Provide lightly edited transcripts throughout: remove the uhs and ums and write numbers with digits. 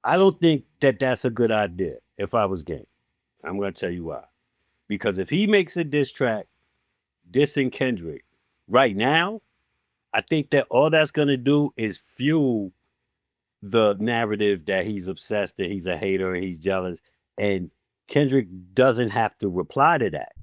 I don't think that that's a good idea if I was Game. I'm going to tell you why. Because if he makes a diss track dissing Kendrick right now, I think that all that's going to do is fuel the narrative that he's obsessed, that he's a hater, he's jealous. And Kendrick doesn't have to reply to that.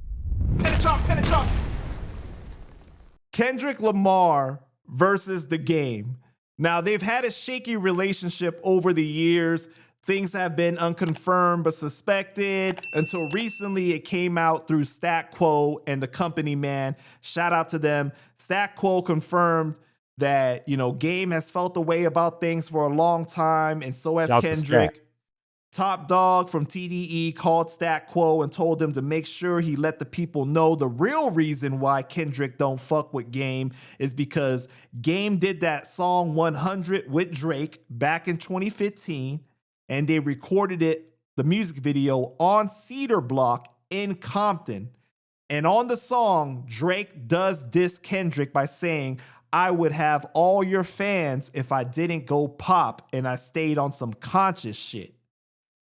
Kendrick Lamar versus The Game. Now, they've had a shaky relationship over the years. Things have been unconfirmed but suspected until recently it came out through Stat Quo and the company man. Shout out to them. Stat Quo confirmed that, Game has felt the way about things for a long time, and so has Kendrick. Top Dog from TDE called Stat Quo and told him to make sure he let the people know the real reason why Kendrick don't fuck with Game is because Game did that song 100 with Drake back in 2015, and they recorded the music video on Cedar Block in Compton. And on the song, Drake does diss Kendrick by saying, "I would have all your fans if I didn't go pop and I stayed on some conscious shit."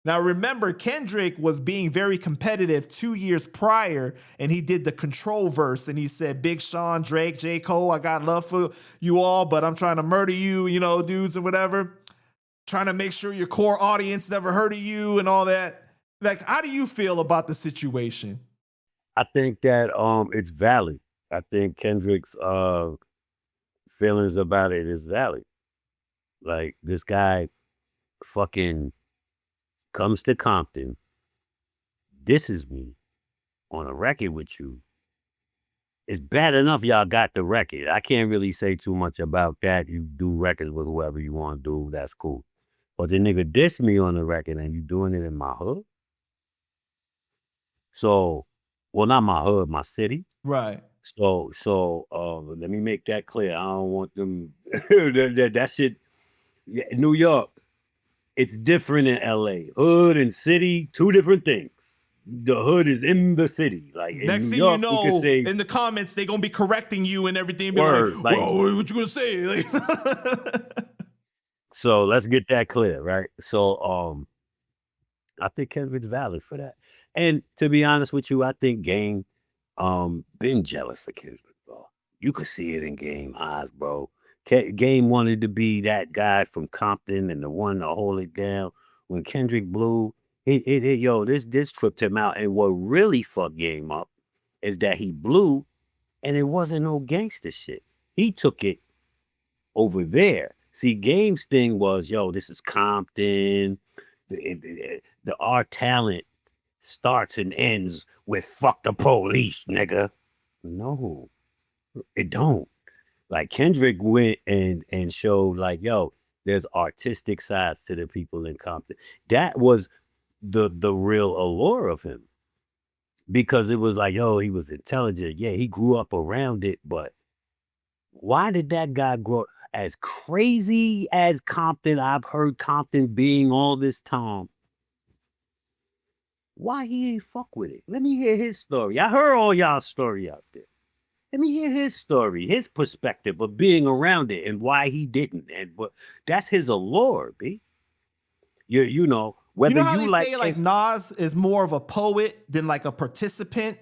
Now, remember, Kendrick was being very competitive 2 years prior, and he did the Control verse, and he said, "Big Sean, Drake, J. Cole, I got love for you all, but I'm trying to murder you, dudes and whatever. Trying to make sure your core audience never heard of you and all that." Like, how do you feel about the situation? I think that it's valid. I think Kendrick's feelings about it is valid. Like, this guy fucking comes to Compton, disses me on a record with you. It's bad enough y'all got the record. I can't really say too much about that. You do records with whoever you want to do, that's cool. But the nigga dissed me on the record and you doing it in my hood? So, well, not my hood, my city. Right. So let me make that clear. I don't want them that shit. Yeah, New York, it's different in LA. Hood and city, two different things. The hood is in the city. Like in Next New thing York, you we can know, say in the comments, they gonna be correcting you and everything. Be word, like, "Whoa, what you gonna say?" Like, so let's get that clear, right? So I think Kendrick's valid for that. And to be honest with you, I think Game been jealous of Kendrick, bro. You could see it in Game eyes, bro. Game wanted to be that guy from Compton and the one to hold it down. When Kendrick blew, this tripped him out. And what really fucked Game up is that he blew, and it wasn't no gangster shit. He took it over there. See, Game's thing was, this is Compton. Our talent starts and ends with "fuck the police, nigga." No, it don't. Like Kendrick went and showed like, there's artistic sides to the people in Compton. That was the real allure of him. Because it was like, he was intelligent. Yeah, he grew up around it, but why did that guy grow as crazy as Compton? I've heard Compton being all this time. Why he ain't fuck with it? Let me hear his story. I heard all y'all story out there. Let me hear his story, his perspective of being around it and why he didn't. And but that's his allure, B. You know, whether you know how you they like say like Nas is more of a poet than like a participant?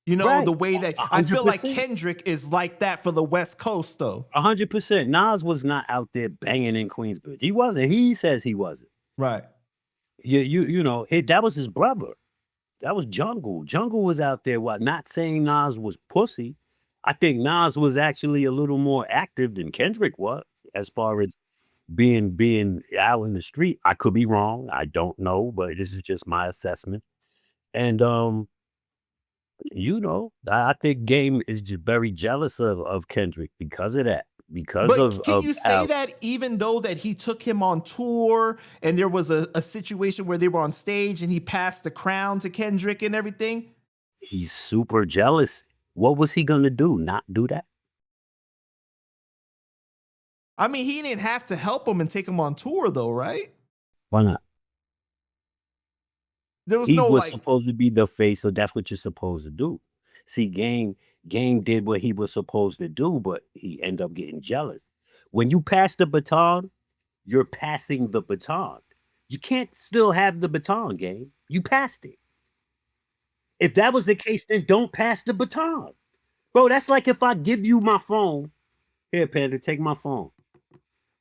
right, The way that I feel like Kendrick is like that for the West Coast, though. 100%. Nas was not out there banging in Queensbridge. He wasn't. He says he wasn't. Right. That was his brother. That was Jungle. Jungle was out there. What? Not saying Nas was pussy. I think Nas was actually a little more active than Kendrick was, as far as being out in the street. I could be wrong. I don't know, but this is just my assessment. And I think Game is just very jealous of Kendrick because of that. Because But can of you say how that even though that he took him on tour and there was a situation where they were on stage and he passed the crown to Kendrick and everything? he's super jealous. What was he gonna do? Not do that? I mean, he didn't have to help him and take him on tour, though, right? Why not? There was He no was like, supposed to be the face, so that's what you're supposed to do. See, Game did what he was supposed to do, but he ended up getting jealous. When you pass the baton, you're passing the baton. You can't still have the baton, Game. You passed it. If that was the case, then don't pass the baton. Bro, that's like if I give you my phone. Here, Panda, take my phone.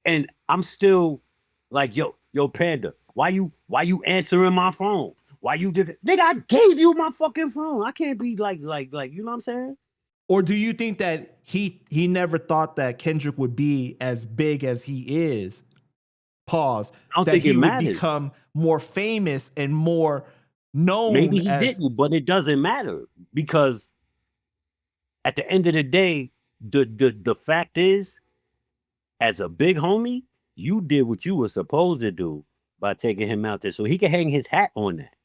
And I'm still like, yo, Panda, why you answering my phone? Why you did it? Nigga, I gave you my fucking phone. I can't be like, you know what I'm saying? Or do you think that he never thought that Kendrick would be as big as he is? Pause. I don't That think it he would matters. become more famous and more known Maybe he as. didn't, but it doesn't matter because at the end of the day, the fact is, as a big homie, you did what you were supposed to do by taking him out there, so he can hang his hat on that.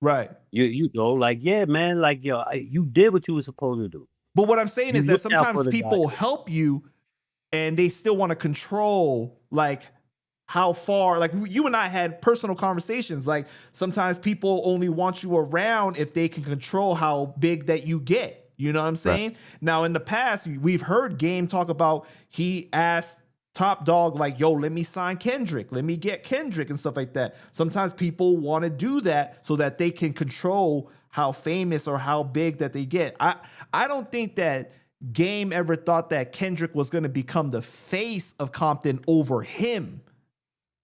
Right. You know, like, yeah, man, like, yo, you did what you were supposed to do. But what I'm saying You is that looked out for sometimes the guy. people help you and they still want to control like how far, like you and I had personal conversations. Like sometimes people only want you around if they can control how big that you get. You know what I'm saying? Now in the past, we've heard Game talk about he asked Top Dog, like, yo, let me sign Kendrick, let me get Kendrick and stuff like that. Sometimes people want to do that so that they can control how famous or how big that they get. I don't think that Game ever thought that Kendrick was going to become the face of Compton over him.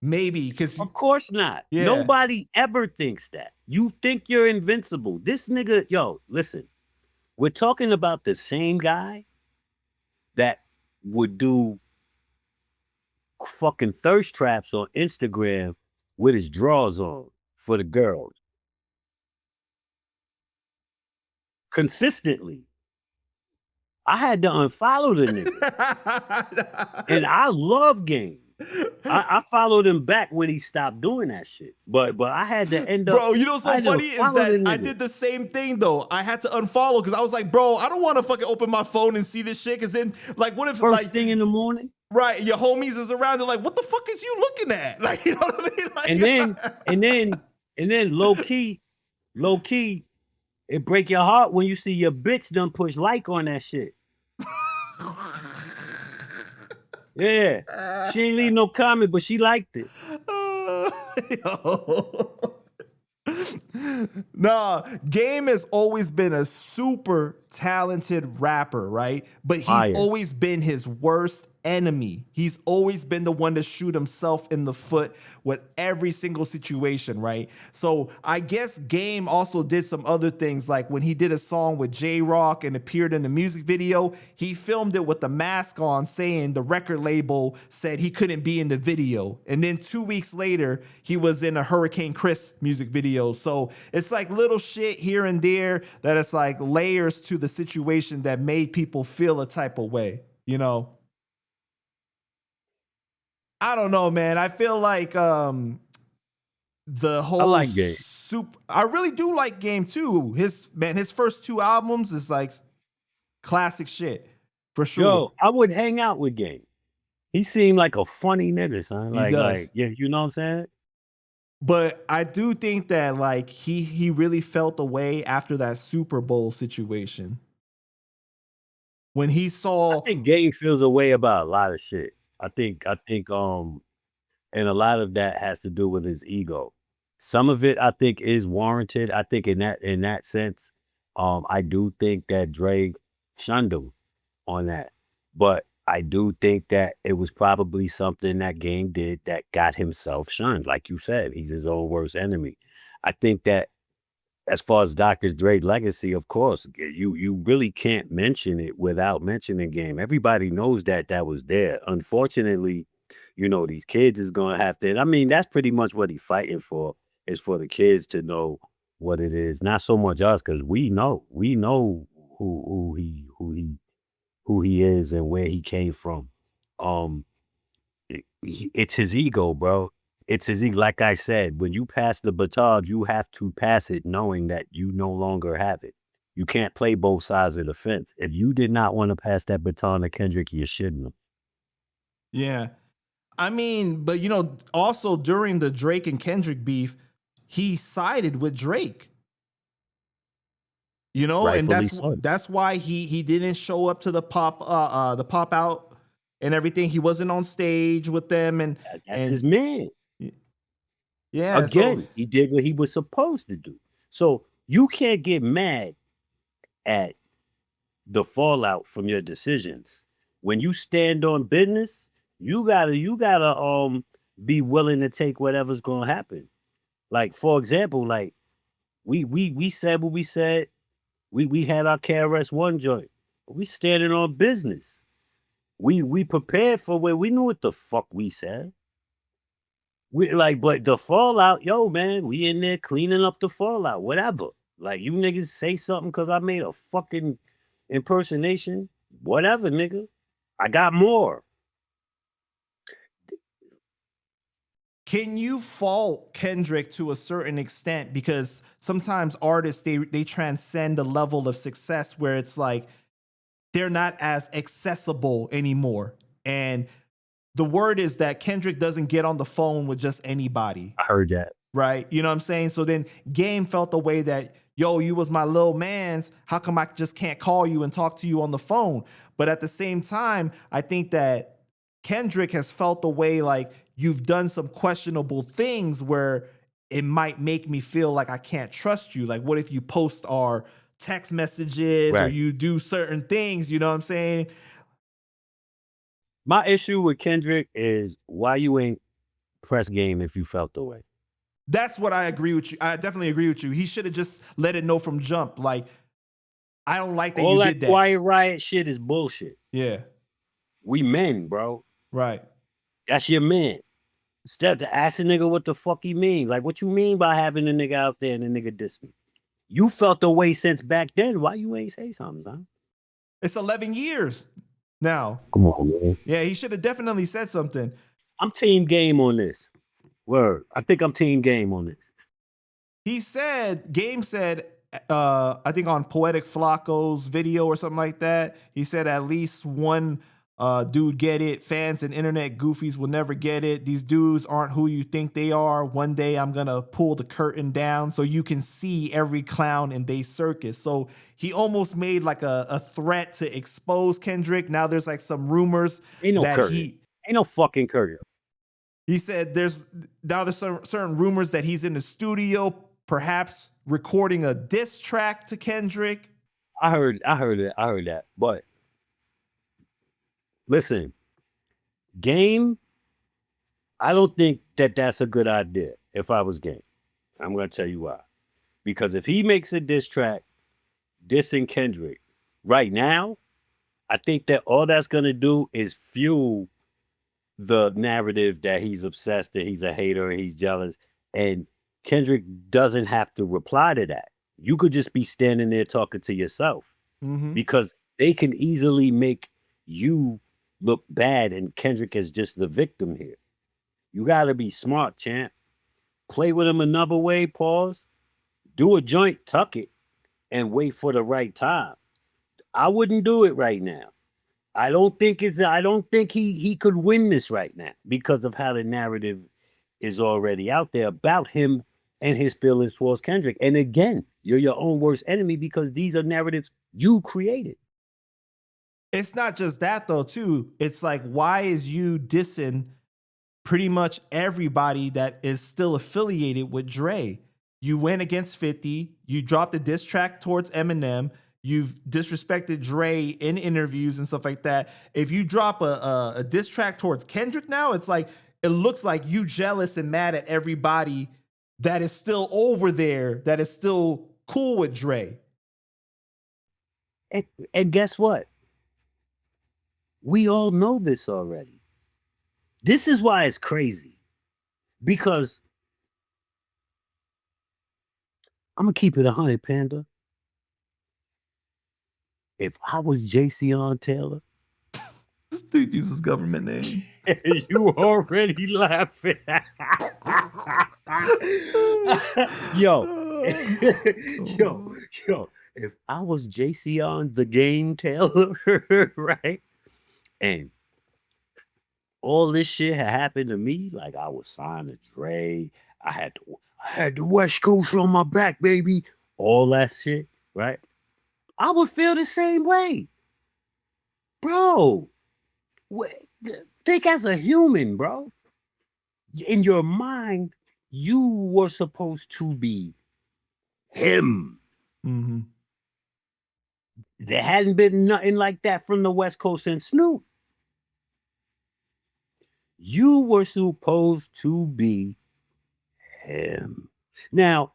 Maybe because Of course not. Yeah. Nobody ever thinks that. You think you're invincible. This nigga, yo, listen, we're talking about the same guy that would do fucking thirst traps on Instagram with his drawers on for the girls consistently. I had to unfollow the nigga. And I love Game. I followed him back when he stopped doing that shit. But I had to end up. Bro, you know what's so funny is that I did the same thing though. I had to unfollow because I was like, bro, I don't want to fucking open my phone and see this shit. Because then, like, what if first like thing in the morning? Right, your homies is around. They're like, what the fuck is you looking at? Like, you know what I mean? Like, and then low key, it break your heart when you see your bitch done push like on that shit. Yeah, she ain't leave no comment, but she liked it. Nah, Game has always been a super talented rapper, right? But he's always been his worst enemy. He's always been the one to shoot himself in the foot with every single situation, right? So I guess Game also did some other things, like when he did a song with J-Rock and appeared in the music video, he filmed it with the mask on saying the record label said he couldn't be in the video. And then 2 weeks later, he was in a Hurricane Chris music video. So it's like little shit here and there that it's like layers to the situation that made people feel a type of way, you know? I don't know, man. I feel like the whole I like Game. I really do like Game too. His first 2 albums is like classic shit for sure. Yo, I would hang out with Game. He seemed like a funny nigga, son. He does. Like, yeah, you know what I'm saying? But I do think that like he really felt the way after that Super Bowl situation. When he saw I think Game feels a way about a lot of shit. I think and a lot of that has to do with his ego. Some of it I think is warranted. I think in that sense, I do think that Drake shunned him on that. But I do think that it was probably something that Game did that got himself shunned. Like you said, he's his own worst enemy. I think that as far as Dr. Dre legacy, of course, you really can't mention it without mentioning Game. Everybody knows that that was there. Unfortunately, you know, these kids is gonna have to. I mean, that's pretty much what he's fighting for, is for the kids to know what it is. Not so much us, because we know who he is and where he came from. Um, it's his ego, bro. It's his ego. Like I said, when you pass the baton, you have to pass it knowing that you no longer have it. You can't play both sides of the fence. If you did not want to pass that baton to Kendrick, you shouldn't have. Yeah. I mean, but you know, also during the Drake and Kendrick beef, he sided with Drake. You know, Rightfully and so. that's why he didn't show up to the pop out and everything. He wasn't on stage with them That's his man. Yeah. So Again, he did what he was supposed to do. So you can't get mad at the fallout from your decisions. When you stand on business, you gotta be willing to take whatever's gonna happen. Like for example, like we said what we said. We had our KRS One joint. We standing on business. We prepared for where we knew what the fuck we said. We like, but the fallout, yo, man, we in there cleaning up the fallout, whatever. Like you niggas say something because I made a fucking impersonation, whatever, nigga. I got more. can you fault Kendrick to a certain extent? Because sometimes artists they transcend a level of success where it's like they're not as accessible anymore. And the word is that Kendrick doesn't get on the phone with just anybody, I heard that. right? You know what I'm saying? So then Game felt the way that, yo, you was my little man's. How come I just can't call you and talk to you on the phone? But at the same time, I think that Kendrick has felt the way like you've done some questionable things where it might make me feel like I can't trust you. Like, what if you post our text messages or Right. you do certain things? You know what I'm saying? My issue with Kendrick is why you ain't press game if you felt the way. That's what I agree with you. I definitely agree with you. He should have just let it know from jump. Like, I don't like that All you that did that. quiet riot shit is bullshit. Yeah, We men, bro. right. That's your man. Instead to ask a nigga what the fuck he mean. Like, what you mean by having a nigga out there and a nigga diss me? You felt the way since back then. Why you ain't say something, man? It's 11 years now. Come on, man. Yeah, he should have definitely said something. I'm team game on this. Word. I think I'm team game on this. He said, Game said, I think on Poetic Flacco's video or something like that, he said at least one dude get it. Fans and internet goofies will never get it. These dudes aren't who you think they are. One day I'm gonna pull the curtain down so you can see every clown in they circus. So he almost made like a threat to expose Kendrick. Now there's like some rumors Ain't no that curtain. Ain't no fucking curtain. he said there's some certain rumors that he's in the studio, perhaps recording a diss track to Kendrick. I heard that. But listen, Game, I don't think that that's a good idea if I was Game. I'm going to tell you why. Because if he makes a diss track dissing Kendrick right now, I think that all that's going to do is fuel the narrative that he's obsessed, that he's a hater, he's jealous. And Kendrick doesn't have to reply to that. You could just be standing there talking to yourself because they can easily make you look bad and Kendrick is just the victim here. You got to be smart, champ. Play with him another way, pause. Do a joint, tuck it, and wait for the right time. I wouldn't do it right now. I don't think he could win this right now because of how the narrative is already out there about him and his feelings towards Kendrick. And again, you're your own worst enemy because these are narratives you created. It's not just that though, too. It's like, why is you dissing pretty much everybody that is still affiliated with Dre? You went against 50. You dropped a diss track towards Eminem. You've disrespected Dre in interviews and stuff like that. If you drop a diss track towards Kendrick now, it's like, it looks like you jealous and mad at everybody that is still over there, that is still cool with Dre. And guess what? We all know this already. This is why it's crazy. Because I'm going to keep it 100, Panda. If I was JC Taylor, This dude uses government name. you already laughing. yo, yo, if I was JC on the Game Taylor, right? And all this shit had happened to me, like I was signed to Dre, I had the West Coast on my back, baby. All that shit, right? I would feel the same way. Bro, think as a human, bro. In your mind, you were supposed to be him. Mm-hmm. There hadn't been nothing like that from the West Coast since Snoop. You were supposed to be him. Now,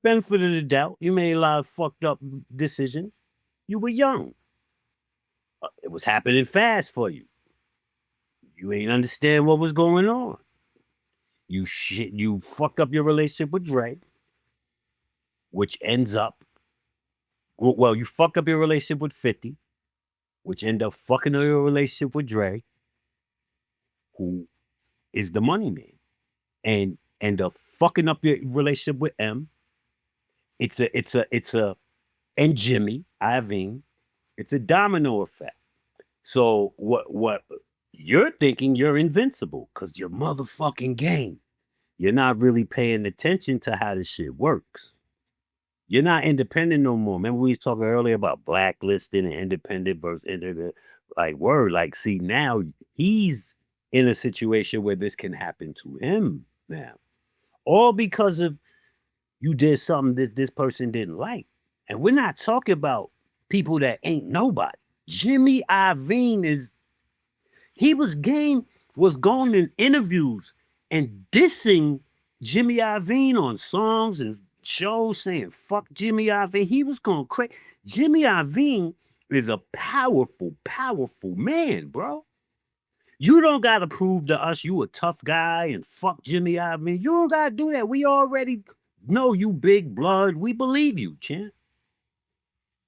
benefit of the doubt, you made a lot of fucked up decisions. You were young. It was happening fast for you. You ain't understand what was going on. You fucked up your relationship with Dre, which ends up, well, you fucked up your relationship with 50, which end up fucking up your relationship with Dre, who is the money man, and end up fucking up your relationship with M. It's a, and Jimmy Iovine. It's a domino effect. So what you're thinking you're invincible because you're motherfucking game. You're not really paying attention to how this shit works. You're not independent no more. Remember we was talking earlier about blacklisting and independent versus independent. Like word, like see now he's in a situation where this can happen to him now. All because of you did something that this person didn't like. And we're not talking about people that ain't nobody. Jimmy Iovine was going in interviews and dissing Jimmy Iovine on songs and shows saying fuck Jimmy Iovine. He was going crazy. Jimmy Iovine is a powerful, powerful man, bro. You don't gotta prove to us you a tough guy and fuck Jimmy Iovine. You don't gotta do that. We already know you big blood. We believe you, champ.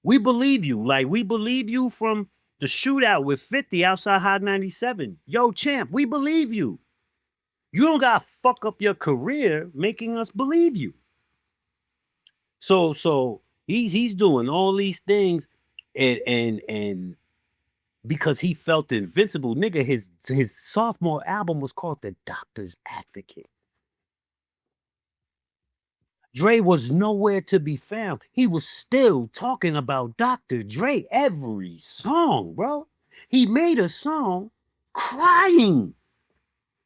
We believe you. Like we believe you from the shootout with 50 outside Hot 97. Yo, champ, we believe you. You don't gotta fuck up your career making us believe you. So he's doing all these things and because he felt invincible, nigga, his sophomore album was called The Doctor's Advocate. Dre was nowhere to be found. He was still talking about Dr. Dre every song, bro. He made a song crying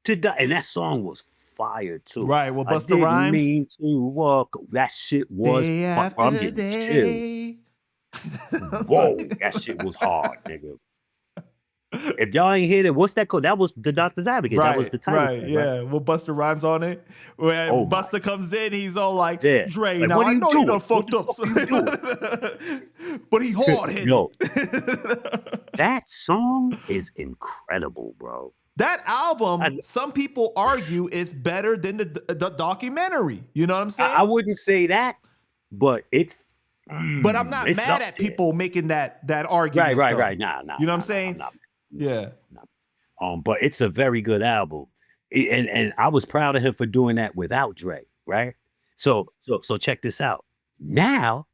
to die, and that song was fire too. Right. Well, I Busta didn't Rhymes. mean to walk. That shit was Day fire. I'm after getting chills. day. Whoa, that shit was hard, nigga. If y'all ain't hear that, what's that called? That was The Doctor's Advocate. That was the title. Right, track, yeah. Well, Busta Rhymes on it. When Oh, Busta comes in, he's all like, Yeah. Dre, Like, now what are I you know you doing? done What fucked the up. fuck are you But he hard headed. Yo. That song is incredible, bro. That album, some people argue, is better than the documentary. You know what I'm saying? I wouldn't say that, but it's. But I'm not it's mad up at there. people making that argument. Right. Nah. You know what I'm saying? I'm not. Yeah. But it's a very good album, and I was proud of him for doing that without Dre. Right. So check this out. Now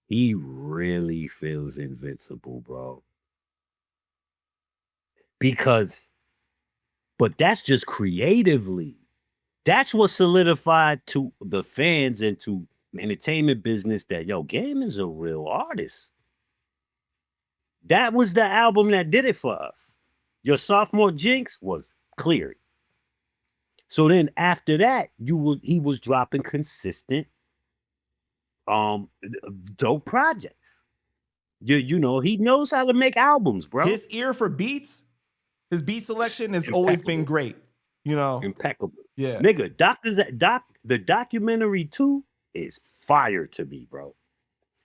he really feels invincible, bro. But that's just creatively. That's what solidified to the fans and to entertainment business that yo, Game is a real artist. That was the album that did it for us. Your sophomore jinx was cleared. So then after that, he was dropping consistent dope projects. You know, he knows how to make albums, bro. His ear for beats, his beat selection has always been great. You know, impeccable. Yeah, nigga, the documentary 2 is fire to me, bro.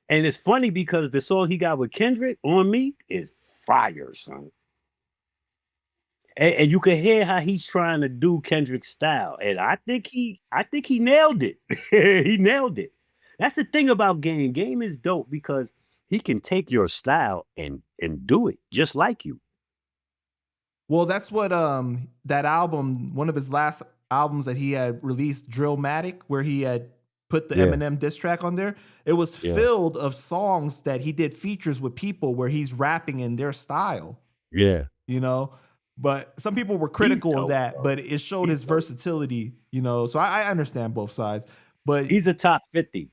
And it's funny because the song he got with Kendrick, On Me, is fire, son. And you can hear how he's trying to do Kendrick's style, and I think he nailed it. He nailed it. That's the thing about Game. Game is dope because he can take your style and do it just like you. Well, that's what that album, one of his last albums that he had released, Drillmatic, where he had put the Eminem diss track on there. It was filled of songs that he did features with people where he's rapping in their style. Yeah. You know? But some people were critical of that, but it showed his versatility, you know. So I understand both sides. But he's a top 50.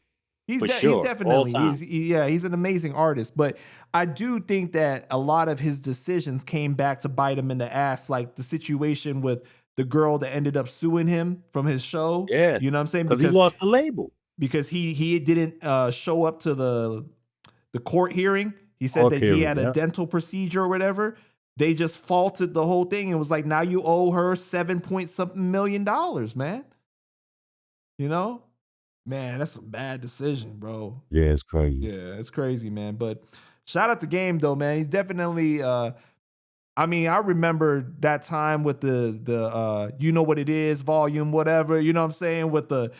He's definitely, he's an amazing artist. But I do think that a lot of his decisions came back to bite him in the ass, like the situation with the girl that ended up suing him from his show. Yeah, You know what I'm saying? because he lost the label. Because he didn't show up to the court hearing. He said Court that he hearing, had a yeah. dental procedure or whatever. They just faulted the whole thing and was like, now you owe her $7-point-something million, man. You know? Man, that's a bad decision, bro. Yeah, it's crazy. Yeah, it's crazy, man. But shout out to Game though, man. He's definitely I mean, I remember that time with the You Know What It Is volume, whatever, you know what I'm saying? With the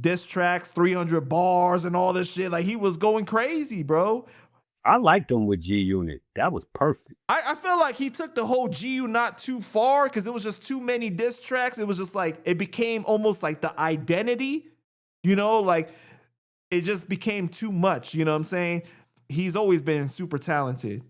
diss tracks, 300 bars and all this shit. Like he was going crazy, bro. I liked him with G Unit. That was perfect. I feel like he took the whole GU not too far because it was just too many diss tracks. It was just like, it became almost like the identity, you know, like it just became too much, you know what I'm saying? He's always been super talented.